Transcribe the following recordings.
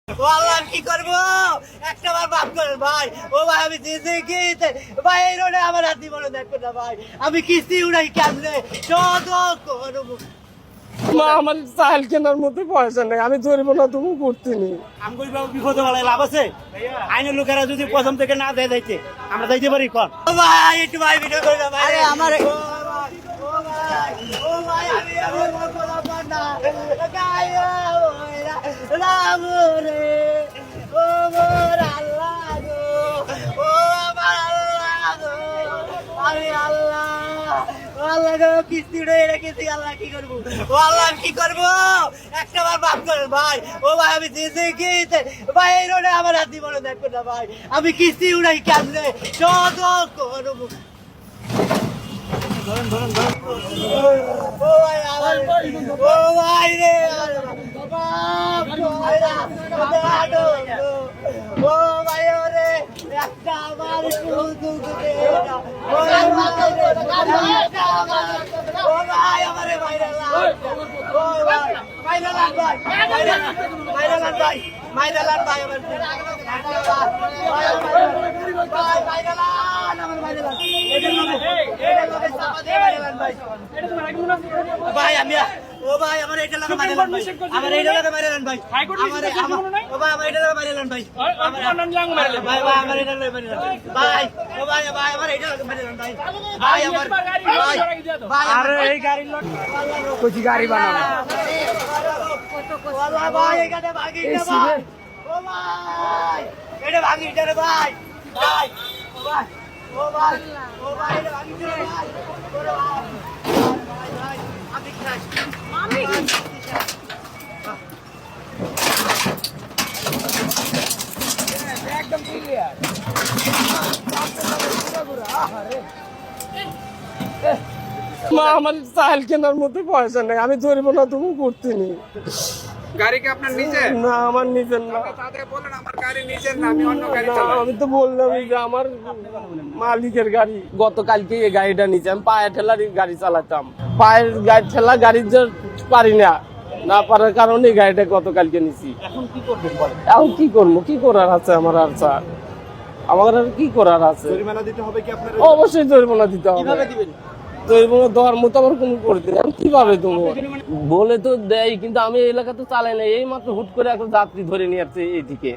কি করবো একটা বার বাপ করেন ভাই। ও ভাই আমি ভাই এই রোডে আমার হাত দিব না দেখো না ভাই, আমি কিস্তি উড়াই কেমনে করবো। মা আমার চাল কেনার মতো পয়সা নেই, আমি ধরবো না তুমি করতে নি। আমি বাবু বিপদে বলাই লাভ আছে? আইনের লোকেরা যদি প্রথম থেকে না দেয় যাইতে আমরা যাইতে পারি কর। ও ভাই একটু ভাই ভিডিও করে না ভাই আমার। ও ভাই আমি না রাম রে ও মোর আল্লাহ গো, ও আমার আল্লাহ গো, আমি আল্লাহ আল্লাহ গো কিস্তি উড়ে রেখেছি। আল্লাহ কি করবো? ও আল্লাহ কি করবো একটা বার বাপ করেন ভাই। ও ভাই আমি ভাই এই রোডে আমার হাত দিব না দেখো না ভাই, আমি কিস্তি উড়াই কেমনে করবো। ধরেন ধরেন ধরেন ও ভাই আমার ও ভাই রে ও ভাই ওরে একটা আমার ও ভাই আমারে ভাইরাল ও ভাই ভাইরাল ভাই ভাইরাল ভাই ভাইরাল ভাই আমার ভাইরাল আমার ভাইরাল ভাই আমি ও ভাই আমার এটা লাগা মাইরালান ভাই, আমার এটা লাগা মাইরালান ভাই, আমার ও ভাই আমার এটা লাগা মাইরালান ভাই, ভাই ভাই আমার এটা লাগা মাইরালান ভাই, ও ভাই ভাই আমার এটা লাগা মাইরালান ভাই, ভাই আমার ভাই ভাই আরে এই গাড়ি লোড কোচি গাড়ি বানাও ওয়াল্লাহ ভাই এটা ভাগি না ভাই, ও ভাই এটা ভাগি না রে ভাই, ভাই ও ভাই ও ভাই ও ভাই এটা ভাগি না ভাই, ওরে ভাই ভাই আমি খাই আমি একদম ক্লিয়ার। মা আমার চাল কেনার মতো পয়সা নেই, আমি ধরবো না তুমি করতে নি। গাড়ি কি আপনার নিজের? না আমার নিজের না। তাদের বলেন আমার গাড়ি নিজের না, আমি অন্য গাড়ি না, চালাই। আমি তো বললামই যে আমার মালিকের গাড়ি। গতকালকে এই গাড়িটা নিচে আমি পায়ে ঠেলার গাড়ি চালাতাম, পায়ের গাড়ি ঠেলা গাড়ি যে পারি না পারার কারণে এই গাড়িটা গতকালকে নিছি। এখন কি করবেন বলেন? এখন কি করবো, কি করার আছে আমার? আর স্যার আমার আর কি করার আছে? জরিমানা দিতে হবে কি আপনার? অবশ্যই জরিমানা দিতে হবে। কিভাবে দিবেন? জরিমানা দেওয়ার মতো আমার কোনো করতে নেই। কিভাবে দেবো বলে তো দেয়, কিন্তু আমি এই এলাকা তো চালাই না। এই মাত্র হুট করে একটা যাত্রী ধরে নিয়ে আসছে এইদিকে,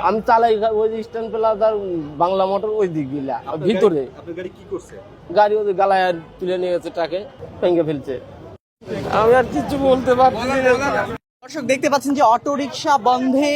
আমি চালাই ওই স্ট্যান্ড প্লাজার বাংলা মোটর ওই দিক গিলা ভিতরে। আপনার গাড়ি কি করছে? গাড়ি ওদের গালায় আর তুলে নিয়ে গেছে, ট্রাকে ভেঙে ফেলছে। আমি আর কিছু বলতে পারছি না। দর্শক দেখতে পাচ্ছেন যে অটো রিকশা বন্ধে